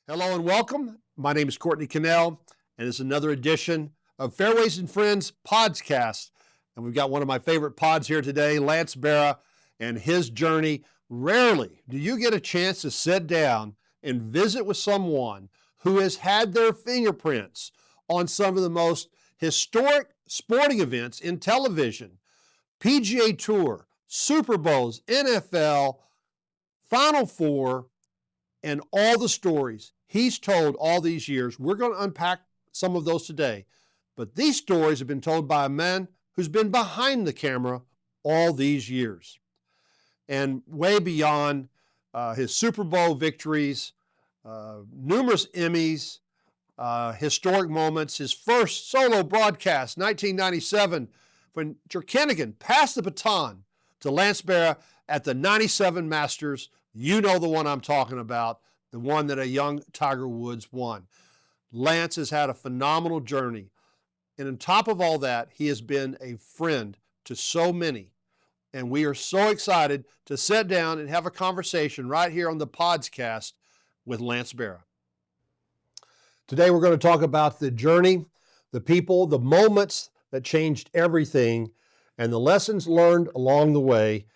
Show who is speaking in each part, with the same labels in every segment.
Speaker 1: Hello and welcome. My name is Courtney Cannell, and it's another edition of Fairways and Friends podcast. And we've got one of my favorite pods here today, Lance Barra, and his journey. Rarely do you get a chance to sit down and visit with someone who has had their fingerprints on some of the most historic sporting events in television. PGA Tour, Super Bowls, NFL, Final Four, and all the stories he's told all these years. We're going to unpack some of those today. But these stories have been told by a man who's been behind the camera all these years. And way beyond his Super Bowl victories, numerous Emmys, historic moments, his first solo broadcast, 1997, when Chirkinian passed the baton to Lance Barra at the 97 Masters. You know the one I'm talking about, the one that a young Tiger Woods won. Lance has had a phenomenal journey. And on top of all that, he has been a friend to so many. And we are so excited to sit down and have a conversation right here on the podcast with Lance Barra. Today we're going to talk about the journey, the people, the moments that changed everything, and the lessons learned along the way.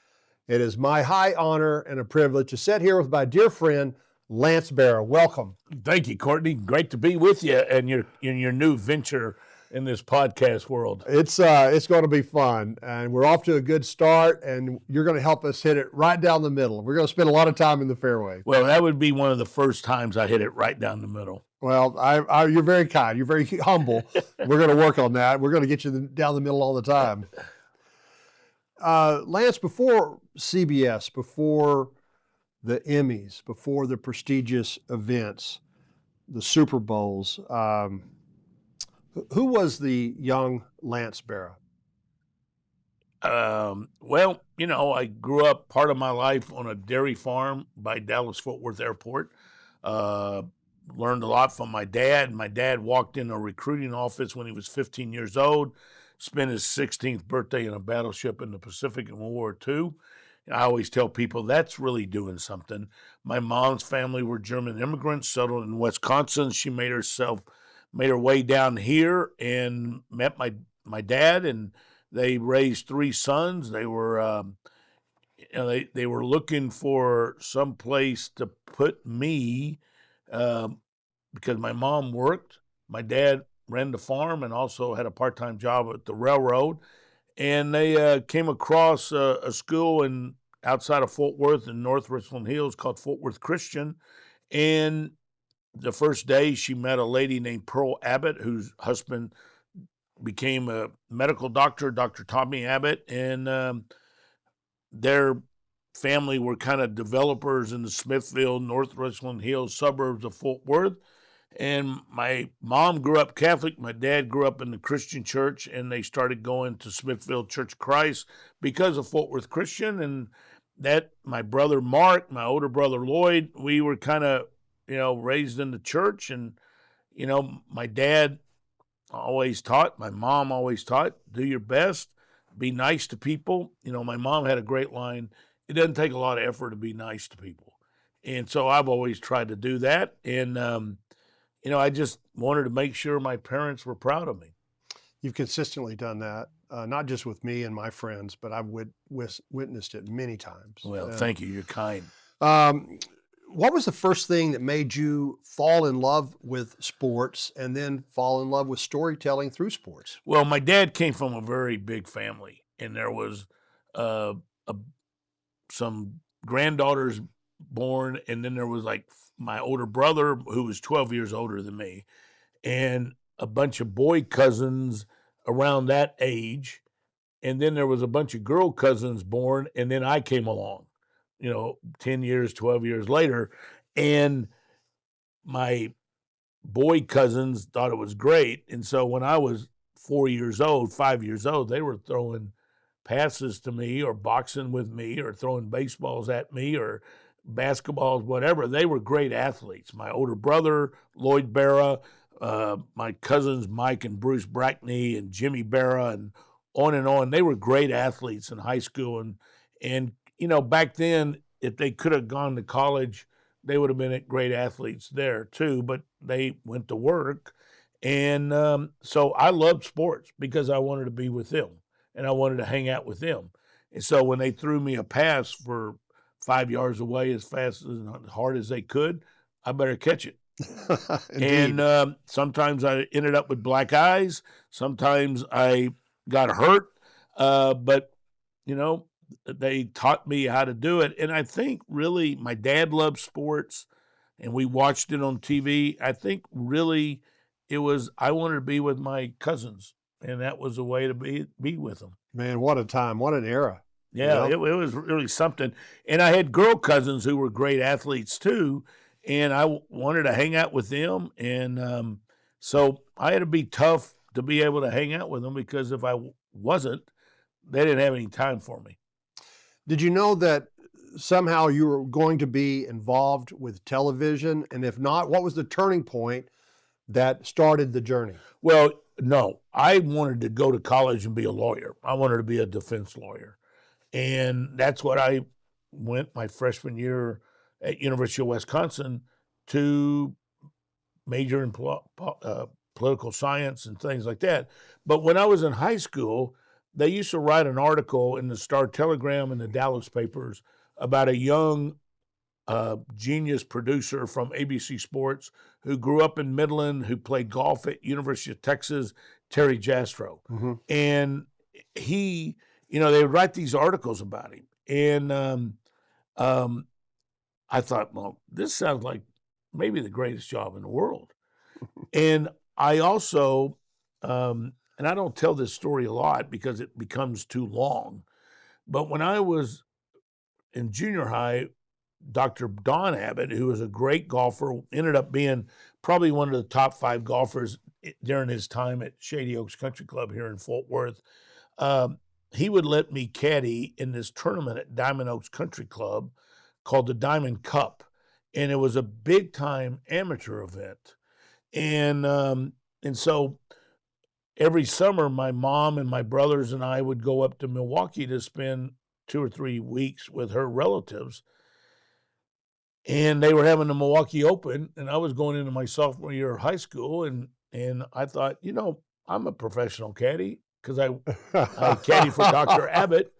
Speaker 1: It is my high honor and a privilege to sit here with my dear friend, Lance Barra. Welcome.
Speaker 2: Thank you, Courtney. Great to be with you and your new venture in this podcast world.
Speaker 1: It's going to be fun, and we're off to a good start, and you're going to help us hit it right down the middle. We're going to spend a lot of time in the fairway.
Speaker 2: Well, that would be one of the first times I hit it right down the middle.
Speaker 1: Well, you're very kind. You're very humble. We're going to work on that. We're going to get you down the middle all the time. Lance, before CBS, before the Emmys, before the prestigious events, the Super Bowls, who was the young Lance Barra?
Speaker 2: Well, I grew up part of my life on a dairy farm by Dallas-Fort Worth Airport. Learned a lot from my dad. My dad walked in a recruiting office when he was 15 years old. Spent his 16th birthday in a battleship in the Pacific in World War II. I always tell people that's really doing something. My mom's family were German immigrants, settled in Wisconsin. She made her way down here and met my dad, and they raised three sons. They were they were looking for some place to put me because my mom worked. My dad ran the farm and also had a part-time job at the railroad. And they came across a school outside of Fort Worth in North Richland Hills called Fort Worth Christian. And the first day she met a lady named Pearl Abbott, whose husband became a medical doctor, Dr. Tommy Abbott. And their family were kind of developers in the Smithfield, North Richland Hills suburbs of Fort Worth. And my mom grew up Catholic. My dad grew up in the Christian church, and they started going to Smithfield Church of Christ because of Fort Worth Christian. And that my brother Mark, my older brother Lloyd, we were kind of, raised in the church. And, my dad always taught, my mom always taught, do your best, be nice to people. My mom had a great line, it doesn't take a lot of effort to be nice to people. And so I've always tried to do that. And, I just wanted to make sure my parents were proud of me.
Speaker 1: You've consistently done that, not just with me and my friends, but I've witnessed it many times.
Speaker 2: Well, thank you. You're kind.
Speaker 1: What was the first thing that made you fall in love with sports and then fall in love with storytelling through sports?
Speaker 2: Well, my dad came from a very big family, and there was some granddaughters born, and then there was like my older brother who was 12 years older than me, and a bunch of boy cousins around that age, and then there was a bunch of girl cousins born, and then I came along, 10 years, 12 years later, and my boy cousins thought it was great. And so when I was 5 years old, they were throwing passes to me or boxing with me or throwing baseballs at me or basketballs, whatever. They were great athletes. My older brother, Lloyd Barra, my cousins, Mike and Bruce Brackney and Jimmy Barra, and on. They were great athletes in high school. And back then, if they could have gone to college they would have been great athletes there too, but they went to work. And so I loved sports because I wanted to be with them and I wanted to hang out with them. And so when they threw me a pass for 5 yards away as fast as hard as they could, I better catch it.
Speaker 1: Indeed.
Speaker 2: And sometimes I ended up with black eyes. Sometimes I got hurt. But, you know, they taught me how to do it. And I think really my dad loved sports and we watched it on TV. I think really it was, I wanted to be with my cousins, and that was a way to be with them.
Speaker 1: Man, what a time. What an era.
Speaker 2: Yeah, it was really something. And I had girl cousins who were great athletes too, and I wanted to hang out with them. And so I had to be tough to be able to hang out with them, because if I wasn't, they didn't have any time for me.
Speaker 1: Did you know that somehow you were going to be involved with television? And if not, what was the turning point that started the journey?
Speaker 2: Well, no, I wanted to go to college and be a lawyer. I wanted to be a defense lawyer. And that's what I went my freshman year at University of Wisconsin to major in political science and things like that. But when I was in high school, they used to write an article in the Star-Telegram and the Dallas papers about a young genius producer from ABC Sports who grew up in Midland, who played golf at University of Texas, Terry Jastrow.
Speaker 1: Mm-hmm.
Speaker 2: And he, you know, they would write these articles about him. And I thought, well, this sounds like maybe the greatest job in the world. And I also, and I don't tell this story a lot because it becomes too long, but when I was in junior high, Dr. Don Abbott, who was a great golfer, ended up being probably one of the top 5 golfers during his time at Shady Oaks Country Club here in Fort Worth. He would let me caddy in this tournament at Diamond Oaks Country Club called the Diamond Cup. And it was a big time amateur event. And so every summer, my mom and my brothers and I would go up to Milwaukee to spend 2 or 3 weeks with her relatives. And they were having the Milwaukee Open, and I was going into my sophomore year of high school, and I thought, you know, I'm a professional caddy because I caddy for Dr. Abbott,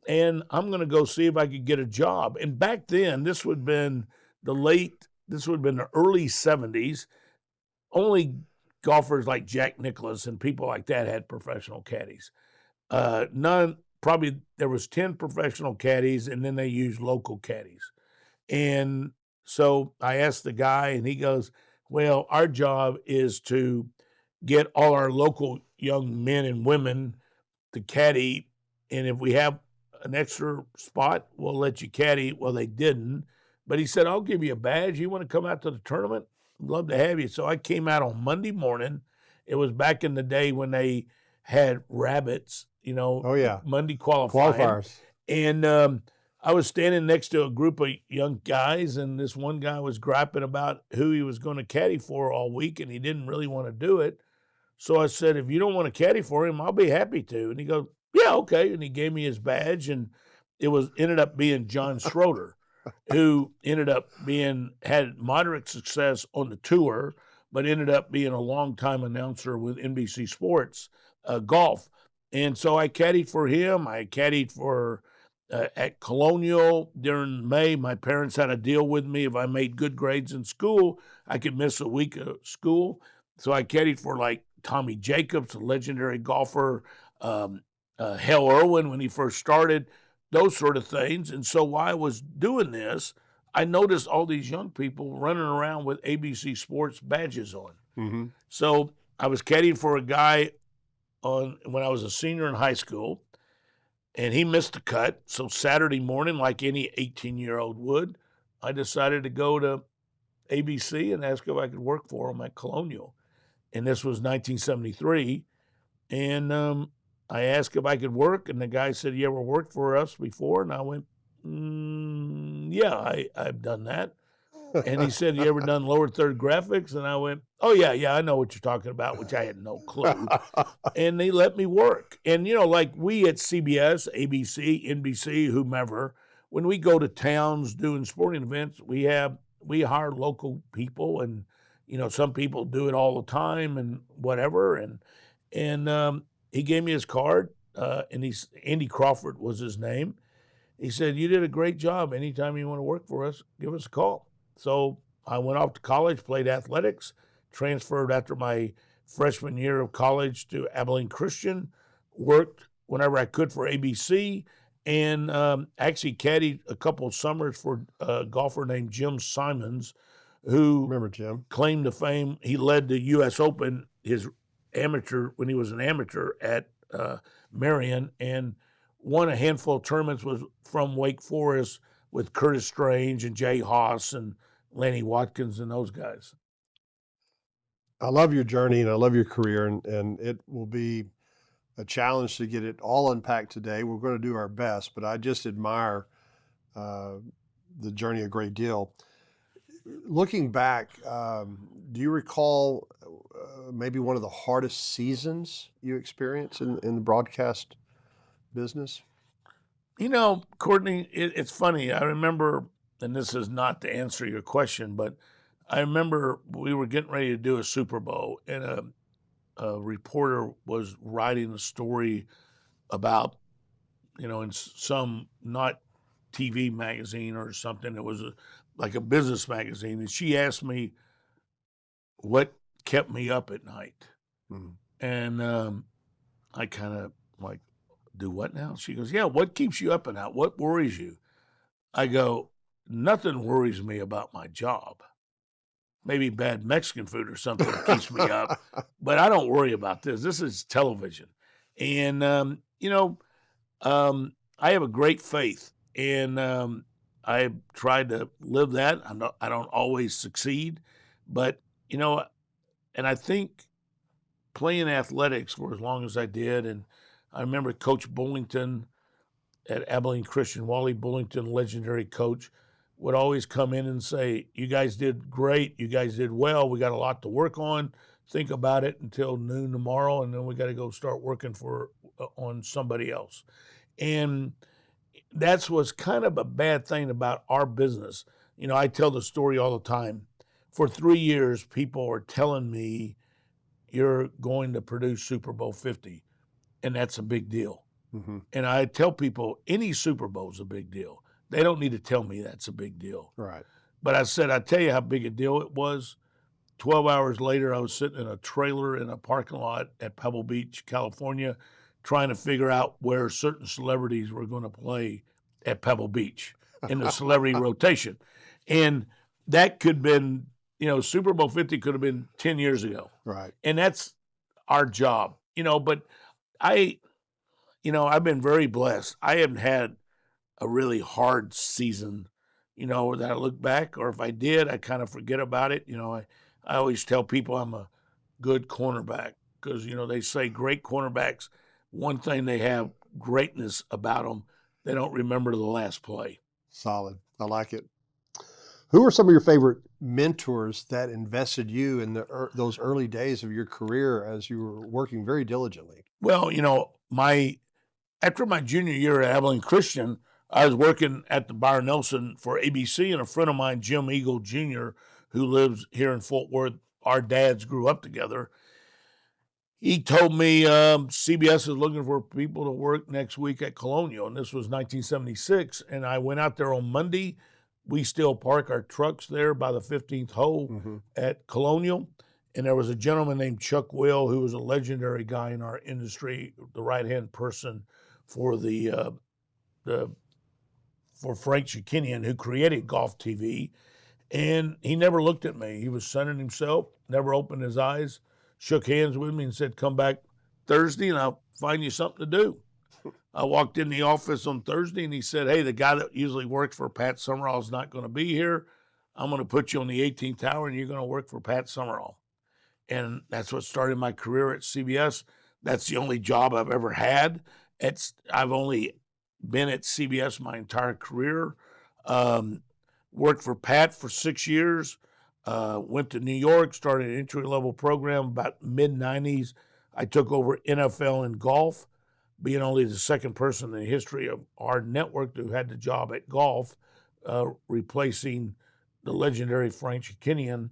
Speaker 2: and I'm going to go see if I could get a job. And back then, this would have been the early 70s. Only golfers like Jack Nicklaus and people like that had professional caddies. Probably there was 10 professional caddies, and then they used local caddies. And so I asked the guy, and he goes, well, our job is to get all our local young men and women to caddy, and if we have an extra spot, we'll let you caddy. Well, they didn't, but he said, I'll give you a badge. You want to come out to the tournament? I'd love to have you. So I came out on Monday morning. It was back in the day when they had rabbits, you know.
Speaker 1: Oh, yeah.
Speaker 2: Monday qualifiers. And I was standing next to a group of young guys, and this one guy was griping about who he was going to caddy for all week, and he didn't really want to do it. So I said, if you don't want to caddy for him, I'll be happy to. And he goes, yeah, okay. And he gave me his badge, and it ended up being John Schroeder, who had moderate success on the tour, but ended up being a longtime announcer with NBC Sports golf. And so I caddied for him. I caddied for at Colonial during May. My parents had a deal with me. If I made good grades in school, I could miss a week of school. So I caddied for like Tommy Jacobs, a legendary golfer, Hale Irwin when he first started, those sort of things. And so while I was doing this, I noticed all these young people running around with ABC Sports badges on.
Speaker 1: Mm-hmm.
Speaker 2: So I was caddying for a guy when I was a senior in high school, and he missed the cut. So Saturday morning, like any 18-year-old would, I decided to go to ABC and ask if I could work for him at Colonial. And this was 1973. And I asked if I could work, and the guy said, you ever worked for us before? And I went, yeah, I've done that. And he said, you ever done lower third graphics? And I went, oh, yeah, I know what you're talking about, which I had no clue. And they let me work. And, you know, like we at CBS, ABC, NBC, whomever, when we go to towns doing sporting events, we have we hire local people, and some people do it all the time and whatever. And he gave me his card, and Andy Crawford was his name. He said, "You did a great job. Anytime you want to work for us, give us a call." So I went off to college, played athletics, transferred after my freshman year of college to Abilene Christian, worked whenever I could for ABC, and actually caddied a couple of summers for a golfer named Jim Simons, who
Speaker 1: Remember Jim?
Speaker 2: claimed to fame. He led the U.S. Open, his amateur, when he was an amateur at Marion, and won a handful of tournaments from Wake Forest with Curtis Strange and Jay Haas and Lanny Watkins and those guys.
Speaker 1: I love your journey and I love your career, and it will be a challenge to get it all unpacked today. We're going to do our best, but I just admire the journey a great deal. Looking back, do you recall maybe one of the hardest seasons you experienced in the broadcast business?
Speaker 2: Courtney, it's funny. I remember, and this is not to answer your question, but I remember we were getting ready to do a Super Bowl, and a reporter was writing a story about, in some not TV magazine or something. It was like a business magazine, and she asked me what kept me up at night, and I kind of like, do what now? She goes, yeah, what keeps you up at night? What worries you? I go, nothing worries me about my job. Maybe bad Mexican food or something keeps me up, but I don't worry about this. This is television. And, I have a great faith, and I tried to live that. I don't always succeed, but, and I think playing athletics for as long as I did, and I remember Coach Bullington at Abilene Christian, Wally Bullington, legendary coach, would always come in and say, you guys did great. You guys did well. We got a lot to work on. Think about it until noon tomorrow, and then we got to go start working on somebody else. And that's what's kind of a bad thing about our business. I tell the story all the time. For 3 years, people are telling me, you're going to produce Super Bowl 50, and that's a big deal. Mm-hmm. And I tell people, any Super Bowl is a big deal. They don't need to tell me that's a big deal.
Speaker 1: Right.
Speaker 2: But I said, I tell you how big a deal it was. 12 hours later, I was sitting in a trailer in a parking lot at Pebble Beach, California, trying to figure out where certain celebrities were going to play at Pebble Beach in the celebrity rotation. And that could have been, Super Bowl 50 could have been 10 years ago.
Speaker 1: Right.
Speaker 2: And that's our job, but I've been very blessed. I haven't had a really hard season, that I look back, or if I did, I kind of forget about it. I always tell people I'm a good cornerback because, they say great cornerbacks, one thing they have greatness about them, they don't remember the last play.
Speaker 1: Solid. I like it. Who are some of your favorite mentors that invested you in those early days of your career as you were working very diligently?
Speaker 2: Well, after my junior year at Abilene Christian, I was working at the Byron Nelson for ABC, and a friend of mine, Jim Eagle Jr., who lives here in Fort Worth, our dads grew up together. He told me CBS is looking for people to work next week at Colonial, and this was 1976. And I went out there on Monday. We still park our trucks there by the 15th hole at Colonial. And there was a gentleman named Chuck Will, who was a legendary guy in our industry, the right-hand person for for Frank Chirkinian, who created Golf TV. And he never looked at me. He was sunning himself, never opened his eyes, shook hands with me and said, come back Thursday and I'll find you something to do. I walked in the office on Thursday and he said, hey, the guy that usually works for Pat Summerall is not going to be here. I'm going to put you on the 18th hour and you're going to work for Pat Summerall. And that's what started my career at CBS. That's the only job I've ever had. I've only been at CBS my entire career. Worked for Pat for 6 years. Went to New York, started an entry-level program about mid-'90s. I took over NFL and golf, being only the second person in the history of our network who had the job at golf, replacing the legendary Frank Chirkinian,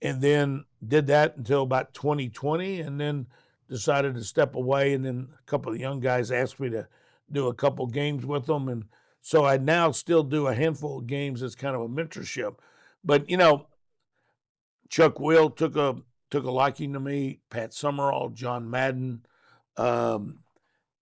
Speaker 2: and then did that until about 2020, and then decided to step away. And then a couple of young guys asked me to do a couple games with them, and so I now still do a handful of games as kind of a mentorship. But Chuck Will took a liking to me. Pat Summerall, John Madden, Vern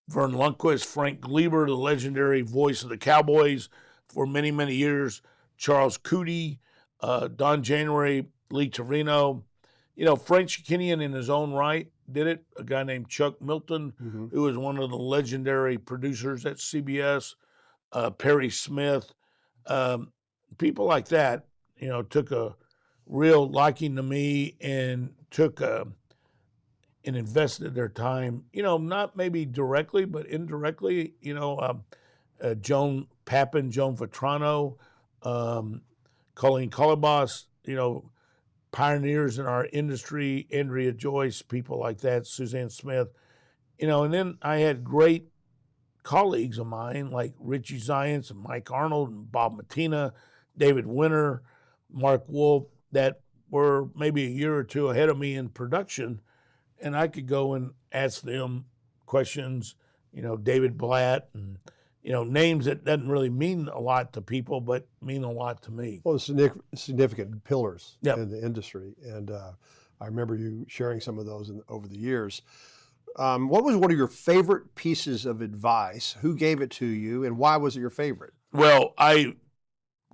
Speaker 2: Lundquist, Frank Gleber, the legendary voice of the Cowboys for many, many years, Charles Cootie, Don January, Lee Torino. Frank Chirkinian in his own right did it. A guy named Chuck Milton, who was one of the legendary producers at CBS, Perry Smith, people like that, took a real liking to me and took and invested their time, not maybe directly, but indirectly, Joan Pappin, Joan Vetrano, Colleen Colobos, pioneers in our industry, Andrea Joyce, people like that, Suzanne Smith, and then I had great colleagues of mine like Richie Zients and Mike Arnold and Bob Mattina, David Winter, Mark Wolf, that were maybe a year or two ahead of me in production, and I could go and ask them questions, David Blatt, and names that doesn't really mean a lot to people, but mean a lot to me.
Speaker 1: Well, significant pillars in the industry, and I remember you sharing some of those over the years. What was one of your favorite pieces of advice? Who gave it to you, and why was it your favorite?
Speaker 2: Well, I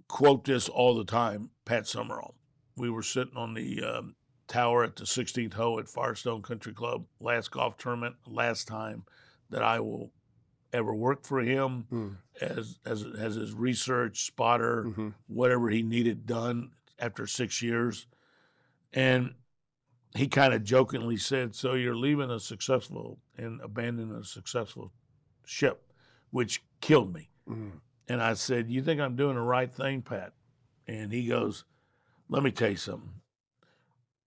Speaker 2: quote this all the time, Pat Summerall. We were sitting on the tower at the 16th hole at Firestone Country Club, last golf tournament, last time that I will ever work for him as his research spotter, whatever he needed done after 6 years. And he kind of jokingly said, "So you're leaving a successful and abandoning a successful ship," which killed me. And I said, "You think I'm doing the right thing, Pat?" And he goes, "Let me tell you something.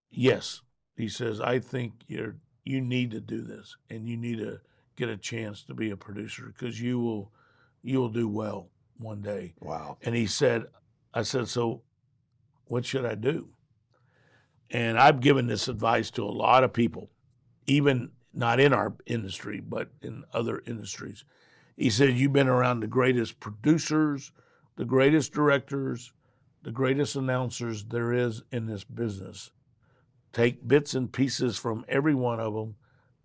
Speaker 2: Yes," he says, "I think you need to do this, and you need to get a chance to be a producer because you will do well one day."
Speaker 1: Wow.
Speaker 2: And I said, "So what should I do?" And I've given this advice to a lot of people, even not in our industry, but in other industries. He said, "You've been around the greatest producers, the greatest directors, the greatest announcers there is in this business. Take bits and pieces from every one of them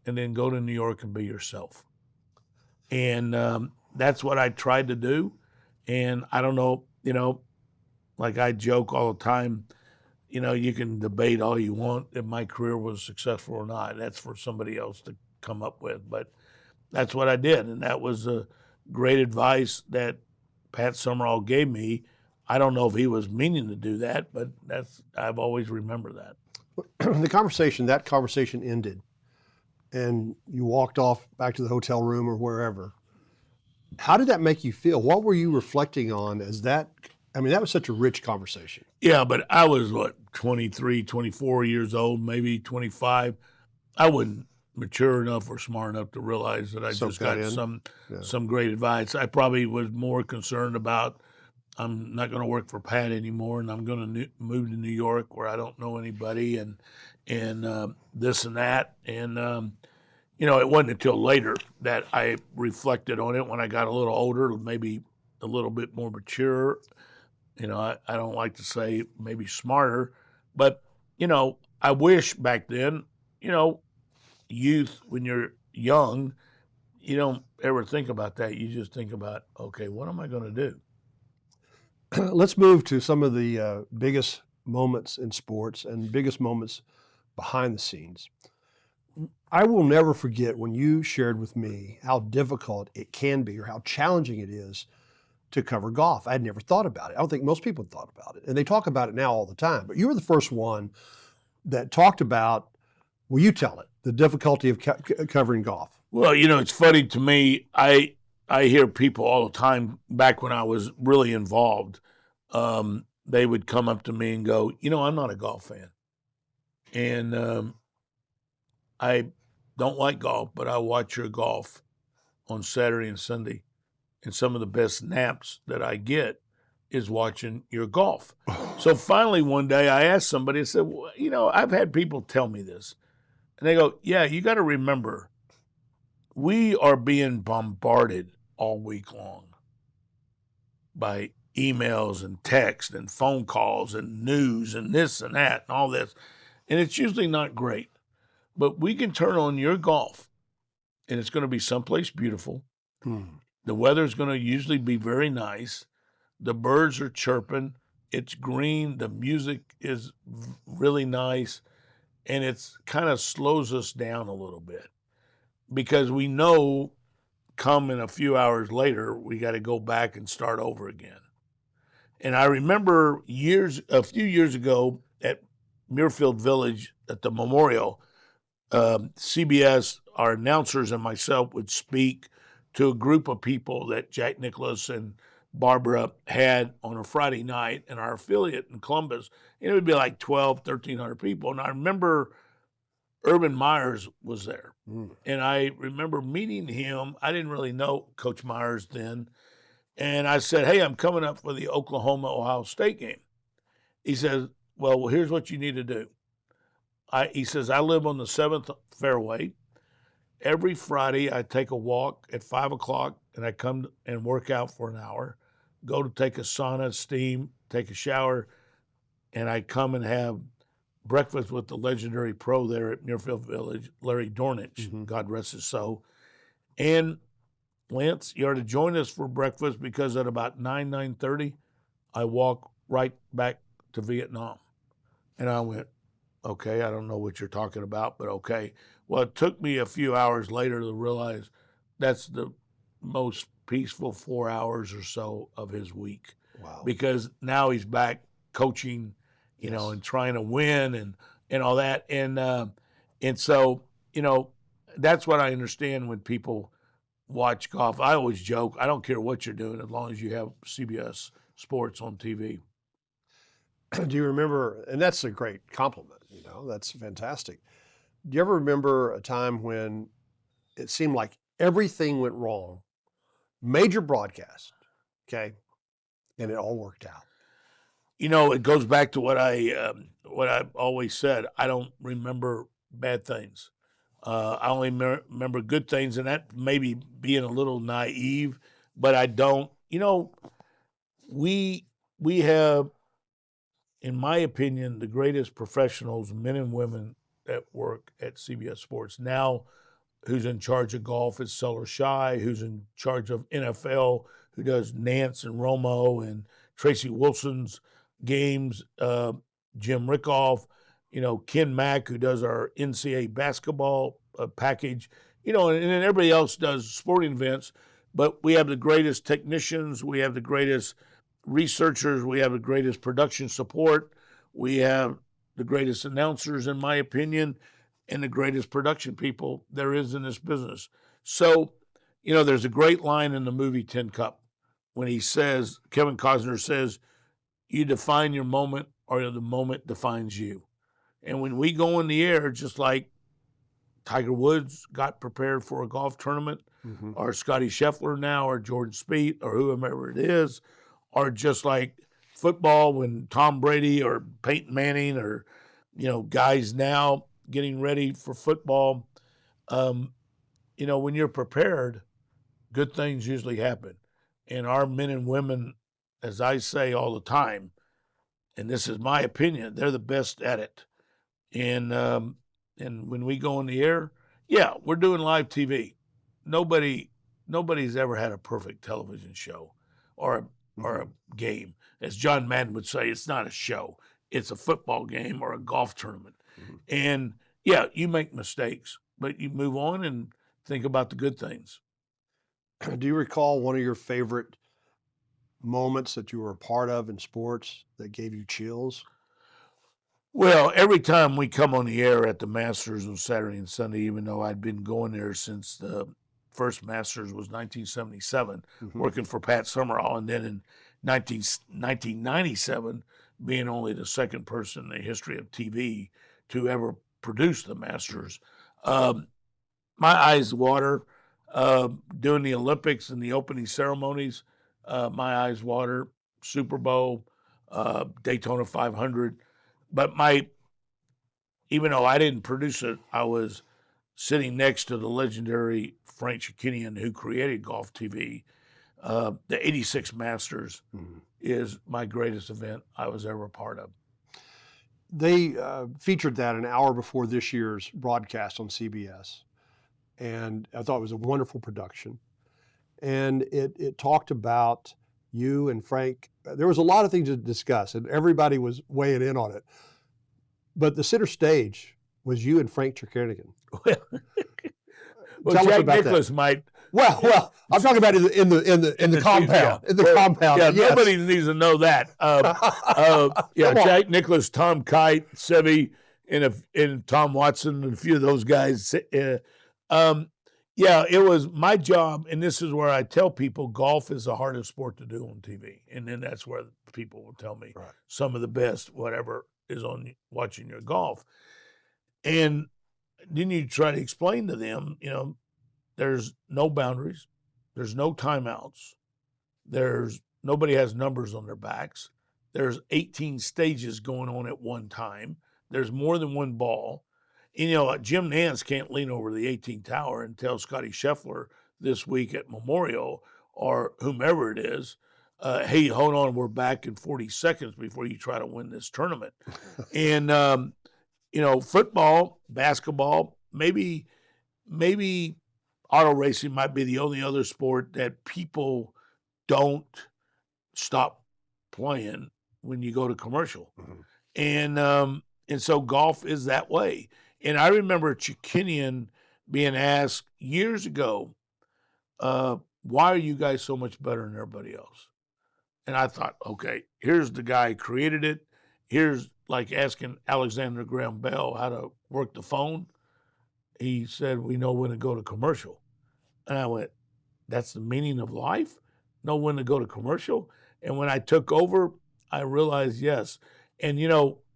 Speaker 2: and then go to New York and be yourself." And that's what I tried to do. And I don't know, like I joke all the time, you can debate all you want if my career was successful or not. That's for somebody else to come up with. But that's what I did. And that was a great advice that Pat Summerall gave me. I don't know if he was meaning to do that, but I've always remembered that.
Speaker 1: That conversation ended, and you walked off back to the hotel room or wherever. How did that make you feel? What were you reflecting on as that? I mean, that was such a rich conversation.
Speaker 2: Yeah, but I was, 23, 24 years old, maybe 25. I wasn't mature enough or smart enough to realize that I just got some great advice. I probably was more concerned about, I'm not going to work for Pat anymore, and I'm going to move to New York where I don't know anybody, and this and that. And, it wasn't until later that I reflected on it when I got a little older, maybe a little bit more mature. I don't like to say maybe smarter, but, I wish back then, youth, when you're young, you don't ever think about that. You just think about, okay, what am I going to do?
Speaker 1: Let's move to some of the biggest moments in sports and biggest moments behind the scenes. I will never forget when you shared with me how difficult it can be or how challenging it is to cover golf. I had never thought about it. I don't think most people thought about it. And they talk about it now all the time. But you were the first one that talked about, will you tell it, the difficulty of covering golf?
Speaker 2: Well, it's funny to me. I hear people all the time, back when I was really involved, they would come up to me and go, I'm not a golf fan. And I don't like golf, but I watch your golf on Saturday and Sunday. And some of the best naps that I get is watching your golf. So finally one day I asked somebody, I said, well, you know, I've had people tell me this. And they go, yeah, you got to remember, we are being bombarded all week long by emails and text and phone calls and news and this and that and all this. And it's usually not great. But we can turn on your golf, and it's going to be someplace beautiful. The weather's going to usually be very nice. The birds are chirping. It's green. The music is really nice. And it's kind of slows us down a little bit because we know come in a few hours later, we got to go back and start over again. And I remember a few years ago at Muirfield Village at the Memorial, CBS, our announcers and myself would speak to a group of people that Jack Nicklaus and Barbara had on a Friday night in our affiliate in Columbus. And it would be like 1,300 people. And I remember Urban Myers was there. And I remember meeting him. I didn't really know Coach Myers then. And I said, hey, I'm coming up for the Oklahoma-Ohio State game. He says, well, here's what you need to do. He says, I live on the 7th fairway. Every Friday, I take a walk at 5 o'clock, and I come and work out for an hour, go to take a sauna, steam, take a shower, and I come and have breakfast with the legendary pro there at Muirfield Village, Larry Dornich, God rest his soul. And, Lance, you are to join us for breakfast because at about 9:30, I walk right back to Vietnam. And I went, okay, I don't know what you're talking about, but okay. Well, it took me a few hours later to realize that's the most peaceful 4 hours or so of his week.
Speaker 1: Wow.
Speaker 2: Because now he's back coaching, you know, and trying to win and all that. And so, you know, that's what I understand when people watch golf. I always joke, I don't care what you're doing as long as you have CBS Sports on TV.
Speaker 1: Do you remember, and that's a great compliment, you know, that's fantastic. Do you ever remember a time when it seemed like everything went wrong, major broadcast, okay, and it all worked out?
Speaker 2: You know, it goes back to what I've always said. I don't remember bad things. I only remember good things, and that maybe being a little naive, but I don't. You know, we have, in my opinion, the greatest professionals, men and women, that work at CBS Sports. Now, who's in charge of golf is Seller Shy, who's in charge of NFL, who does Nance and Romo and Tracy Wilson's games, Jim Rickoff, you know, Ken Mack, who does our NCAA basketball package, you know, and then everybody else does sporting events. But we have the greatest technicians, we have the greatest researchers, we have the greatest production support, we have the greatest announcers, in my opinion, and the greatest production people there is in this business. So, you know, there's a great line in the movie Tin Cup when he says, Kevin Costner says, you define your moment or the moment defines you. And when we go in the air, just like Tiger Woods got prepared for a golf tournament, or Scotty Scheffler now, or Jordan Spieth, or whoever it is, or just like football when Tom Brady or Peyton Manning or, you know, guys now getting ready for football, you know, when you're prepared, good things usually happen. And our men and women, as I say all the time, and this is my opinion, they're the best at it. And when we go in the air, yeah, we're doing live TV. Nobody's ever had a perfect television show or a game. As John Madden would say, it's not a show. It's a football game or a golf tournament. And yeah, you make mistakes, but you move on and think about the good things.
Speaker 1: Do you recall one of your favorite moments that you were a part of in sports that gave you chills?
Speaker 2: Well, every time we come on the air at the Masters on Saturday and Sunday, even though I'd been going there since the first Masters was 1977, working for Pat Summerall, and then in 1997, being only the second person in the history of TV to ever produce the Masters. My eyes water. Doing the Olympics and the opening ceremonies, my eyes water. Super Bowl, Daytona 500. But even though I didn't produce it, I was sitting next to the legendary Frank Chirkinian, who created Golf TV. The 86 Masters is my greatest event I was ever a part of.
Speaker 1: They featured that an hour before this year's broadcast on CBS. And I thought it was a wonderful production. And it talked about you and Frank. There was a lot of things to discuss, and everybody was weighing in on it. But the center stage was you and Frank Chirkinian.
Speaker 2: Well, Jack Nicklaus might.
Speaker 1: Well, I'm talking about in the compound. In the compound.
Speaker 2: Yeah,
Speaker 1: yes.
Speaker 2: Nobody needs to know that. Jack Nicklaus, Tom Kite, Sevi, and Tom Watson, and a few of those guys. It was my job, and this is where I tell people golf is the hardest sport to do on TV, and then that's where people will tell me some of the best, whatever is on watching your golf, and then you try to explain to them, there's no boundaries, there's no timeouts, nobody has numbers on their backs, there's 18 stages going on at one time, there's more than one ball. Jim Nance can't lean over the 18th tower and tell Scotty Scheffler this week at Memorial or whomever it is, hey, hold on, we're back in 40 seconds before you try to win this tournament. And, football, basketball, maybe auto racing might be the only other sport that people don't stop playing when you go to commercial. Mm-hmm. And so golf is that way. And I remember Chirkinian being asked years ago, why are you guys so much better than everybody else? And I thought, okay, here's the guy who created it. Here's like asking Alexander Graham Bell how to work the phone. He said, we know when to go to commercial. And I went, that's the meaning of life? Know when to go to commercial? And when I took over, I realized, yes. And,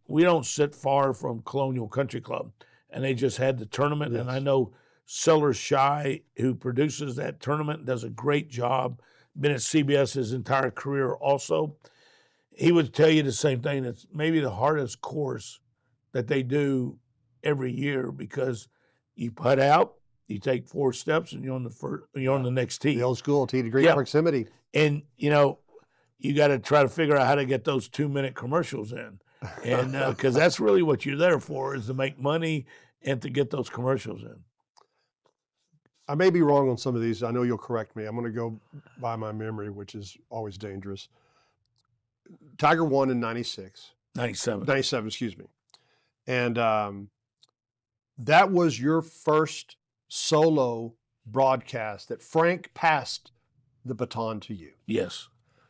Speaker 2: we don't sit far from Colonial Country Club. And they just had the tournament. Yes. And I know Sellers Shy, who produces that tournament, does a great job. Been at CBS his entire career also. He would tell you the same thing. It's maybe the hardest course that they do every year because you putt out, you take 4 steps, and you're on the next tee.
Speaker 1: The old school tee to green proximity.
Speaker 2: And, you got to try to figure out how to get those 2-minute commercials in. And because that's really what you're there for, is to make money and to get those commercials in.
Speaker 1: I may be wrong on some of these. I know you'll correct me. I'm going to go by my memory, which is always dangerous. Tiger won in 96. 97, excuse me. And that was your first solo broadcast that Frank passed the baton to you.
Speaker 2: Yes,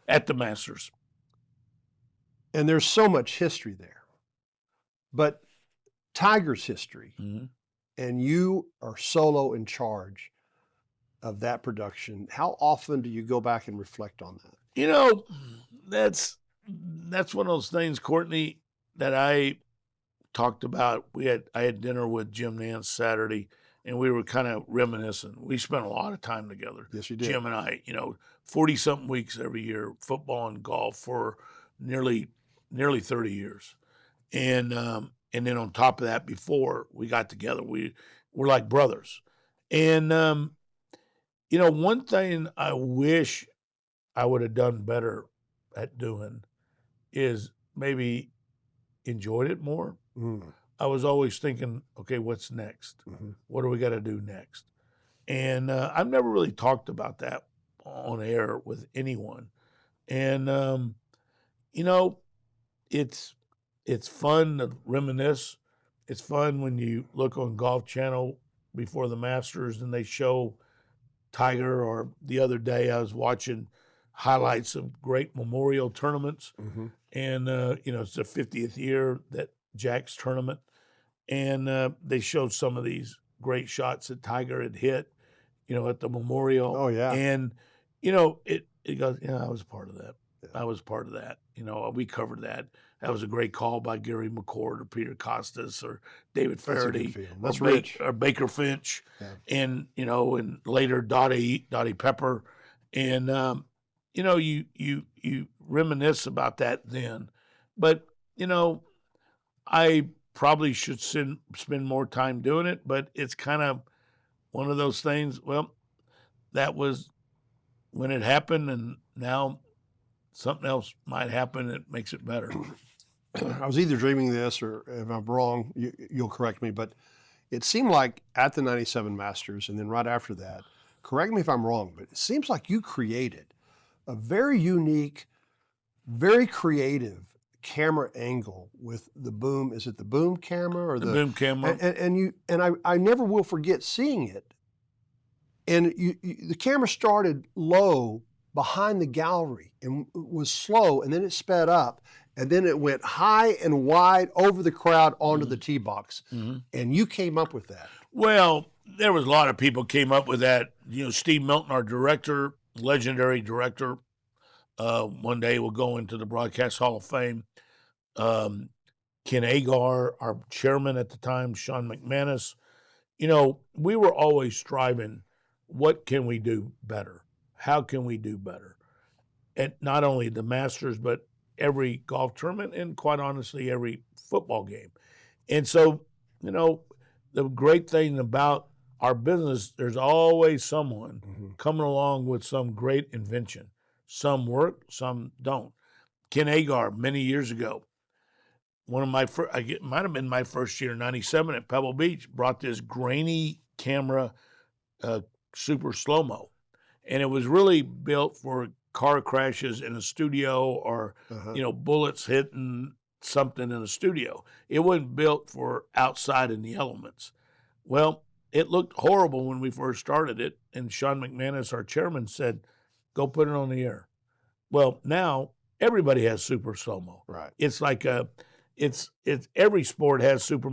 Speaker 2: at the Masters.
Speaker 1: And there's so much history there. But Tiger's history, and you are solo in charge of that production. How often do you go back and reflect on that?
Speaker 2: That's one of those things, Courtney, that I talked about. I had dinner with Jim Nance Saturday, and we were kind of reminiscing. We spent a lot of time together.
Speaker 1: Yes, you did.
Speaker 2: Jim and I, 40-something weeks every year, football and golf for nearly 30 years. And then on top of that, before we got together, we're like brothers. And, one thing I wish I would have done better at doing is maybe enjoyed it more. I was always thinking, okay, what's next? What do we got to do next? And I've never really talked about that on air with anyone. And, it's fun to reminisce. It's fun when you look on Golf Channel before the Masters and they show Tiger, or the other day I was watching highlights of great memorial tournaments. And, it's the 50th year that Jack's tournament. And they showed some of these great shots that Tiger had hit, at the memorial.
Speaker 1: Oh, yeah.
Speaker 2: And, it goes, I was part of that. I was part of that. We covered that. That was a great call by Gary McCord or Peter Costas or David Faraday.
Speaker 1: That's rich.
Speaker 2: Or Baker Finch. Yeah. And, and later Dottie Pepper. And, you reminisce about that then. But, I probably should spend more time doing it, but it's kind of one of those things. Well, that was when it happened, and now something else might happen that makes it better.
Speaker 1: I was either dreaming this, or if I'm wrong, you'll correct me, but it seemed like at the 97 Masters and then right after that, correct me if I'm wrong, but it seems like you created a very unique, very creative camera angle with the boom. Is it the boom camera or
Speaker 2: the boom camera?
Speaker 1: And I never will forget seeing it. And the camera started low behind the gallery and was slow, and then it sped up, and then it went high and wide over the crowd onto the tee box. And you came up with that.
Speaker 2: Well, there was a lot of people came up with that. Steve Milton, our director, legendary director, one day will go into the Broadcast Hall of Fame. Ken Agar, our chairman at the time, Sean McManus. We were always striving, what can we do better? How can we do better? At not only the Masters, but every golf tournament and, quite honestly, every football game. And so, the great thing about our business, there's always someone coming along with some great invention. Some work, some don't. Ken Agar, many years ago, one of my first, it might have been my first year, 97 at Pebble Beach, brought this grainy camera, super slow-mo. And it was really built for car crashes in a studio or, bullets hitting something in a studio. It wasn't built for outside in the elements. Well, it looked horrible when we first started it. And Sean McManus, our chairman, said, go put it on the air. Well, now everybody has super slow-mo.
Speaker 1: Right.
Speaker 2: It's like it's every sport has super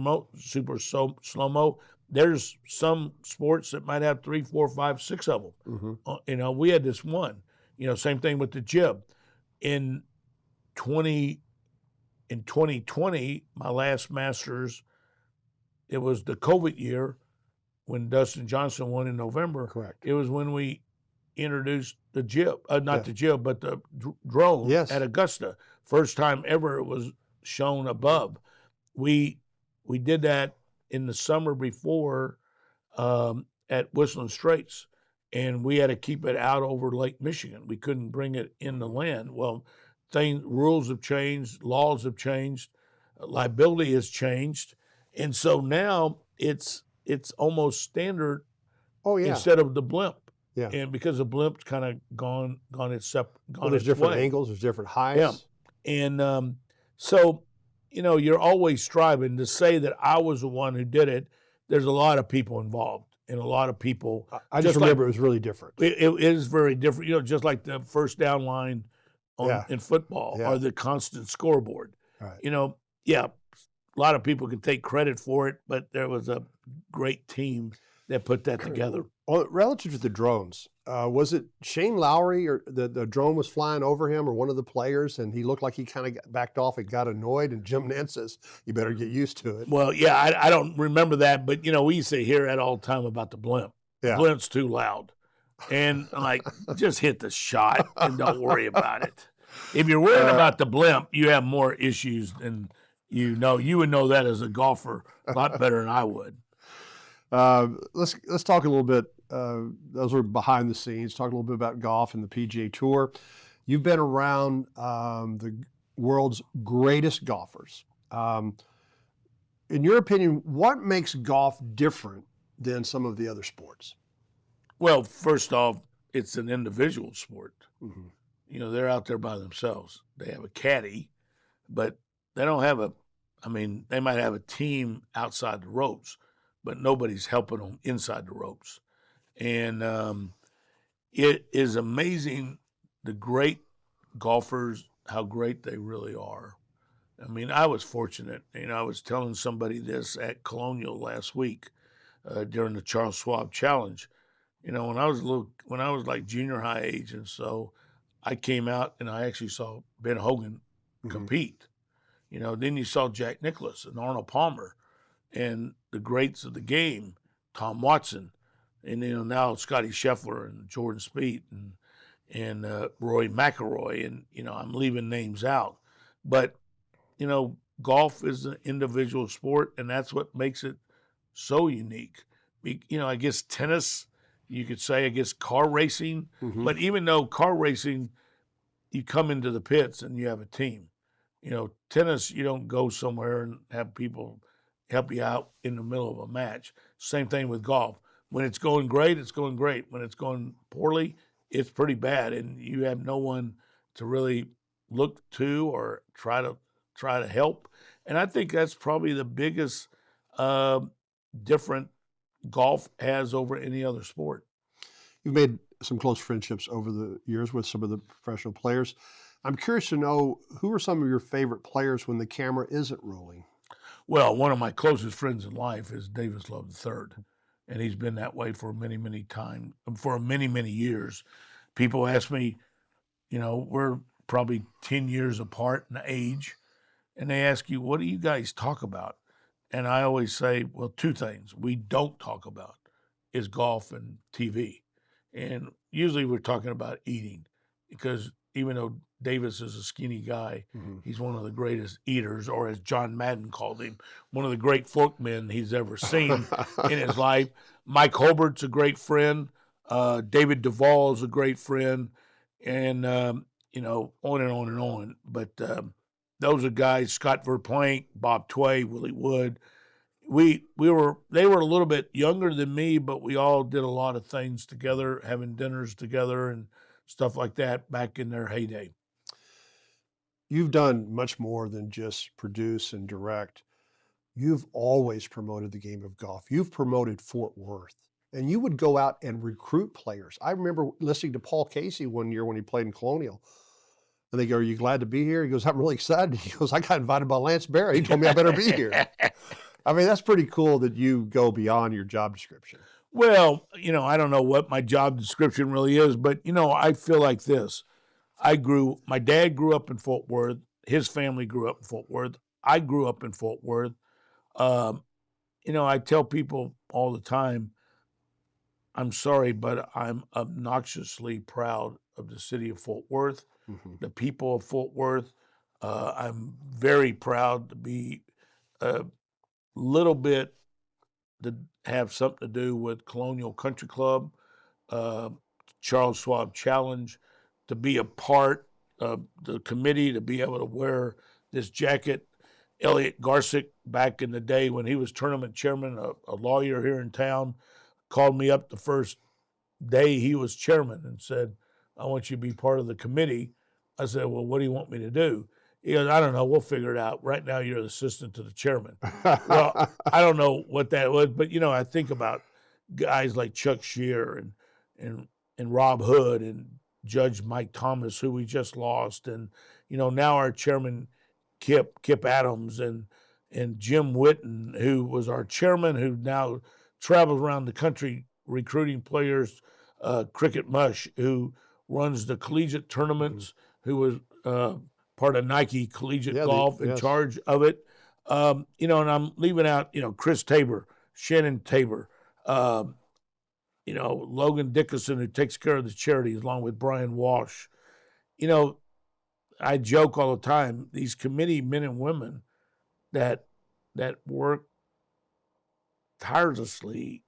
Speaker 2: slow-mo. There's some sports that might have 3, 4, 5, 6 of them. We had this one. Same thing with the jib. In 2020, my last Masters, it was the COVID year when Dustin Johnson won in November.
Speaker 1: Correct.
Speaker 2: It was when we introduced the jib, not the jib, but the drone at Augusta. First time ever it was shown above. We did that in the summer before at Whistling Straits, and we had to keep it out over Lake Michigan. We couldn't bring it in the land. Well, rules have changed, laws have changed, liability has changed, and so now it's almost standard instead of the blimp.
Speaker 1: Yeah.
Speaker 2: And because the blimp's kind of gone its
Speaker 1: there's different
Speaker 2: way.
Speaker 1: angles, there's different heights.
Speaker 2: Yeah. And so, you're always striving to say that I was the one who did it. There's a lot of people involved, and a lot of people.
Speaker 1: I just remember it was really different.
Speaker 2: It is very different. Just like the first down line in football or the constant scoreboard.
Speaker 1: Right.
Speaker 2: A lot of people can take credit for it, but there was a great team that put that together.
Speaker 1: Relative to the drones, was it Shane Lowry or the drone was flying over him or one of the players, and he looked like he kind of backed off and got annoyed, and Jim Nantz says, you better get used to it.
Speaker 2: Well, yeah, I don't remember that, but, we used to hear that all the time about the blimp.
Speaker 1: Yeah.
Speaker 2: The blimp's too loud. And I'm like, just hit the shot and don't worry about it. If you're worried about the blimp, you have more issues than you know. You would know that as a golfer a lot better than I would.
Speaker 1: Let's talk a little bit. Those are behind the scenes. Talk a little bit about golf and the PGA Tour. You've been around the world's greatest golfers. In your opinion, what makes golf different than some of the other sports?
Speaker 2: Well, first off, it's an individual sport. They're out there by themselves. They have a caddy, but they don't have they might have a team outside the ropes, but nobody's helping them inside the ropes. And it is amazing the great golfers, how great they really are. I was fortunate. I was telling somebody this at Colonial last week during the Charles Schwab Challenge. When I was like junior high age, and so I came out and I actually saw Ben Hogan compete. Then you saw Jack Nicklaus and Arnold Palmer and the greats of the game, Tom Watson, and now Scotty Scheffler and Jordan Spieth, and Roy McIlroy, and I'm leaving names out, but golf is an individual sport, and that's what makes it so unique. I guess tennis, you could say, I guess car racing, but even though car racing, you come into the pits and you have a team. Tennis, you don't go somewhere and have people help you out in the middle of a match. Same thing with golf. When it's going great, it's going great. When it's going poorly, it's pretty bad, and you have no one to really look to or try to help. And I think that's probably the biggest different golf has over any other sport.
Speaker 1: You've made some close friendships over the years with some of the professional players. I'm curious to know, who are some of your favorite players when the camera isn't rolling?
Speaker 2: Well, one of my closest friends in life is Davis Love III, and he's been that way for many, many years. People ask me, we're probably 10 years apart in age, and they ask you, what do you guys talk about? And I always say, well, two things we don't talk about is golf and TV. And usually we're talking about eating, because even though Davis is a skinny guy, he's one of the greatest eaters, or as John Madden called him, one of the great forkmen he's ever seen in his life. Mike Holbert's a great friend. David Duvall is a great friend. And, on and on and on. But those are guys, Scott Verplank, Bob Tway, Willie Wood. They were a little bit younger than me, but we all did a lot of things together, having dinners together and stuff like that back in their heyday.
Speaker 1: You've done much more than just produce and direct. You've always promoted the game of golf. You've promoted Fort Worth, and you would go out and recruit players. I remember listening to Paul Casey one year when he played in Colonial. And they go, "Are you glad to be here?" He goes, "I'm really excited." He goes, "I got invited by Lance Barry. He told me I better be here." I mean, that's pretty cool that you go beyond your job description.
Speaker 2: Well, I don't know what my job description really is, but, I feel like this. My dad grew up in Fort Worth. His family grew up in Fort Worth. I grew up in Fort Worth. I tell people all the time, I'm sorry, but I'm obnoxiously proud of the city of Fort Worth, the people of Fort Worth. I'm very proud to be a little bit to have something to do with Colonial Country Club, Charles Schwab Challenge, to be a part of the committee, to be able to wear this jacket. Elliot Garsick, back in the day when he was tournament chairman, a lawyer here in town, called me up the first day he was chairman and said, "I want you to be part of the committee." I said, "Well, what do you want me to do?" He goes, "I don't know. We'll figure it out. Right now, you're the assistant to the chairman." Well, I don't know what that was, but, I think about guys like Chuck Shear and Rob Hood and Judge Mike Thomas, who we just lost. And, now our chairman, Kip Adams, and Jim Witten, who was our chairman, who now travels around the country recruiting players, Cricket Mush, who runs the collegiate tournaments, who was part of Nike Collegiate Golf, in charge of it. And I'm leaving out, Chris Tabor, Shannon Tabor, Logan Dickerson, who takes care of the charities, along with Brian Walsh. I joke all the time, these committee men and women that work tirelessly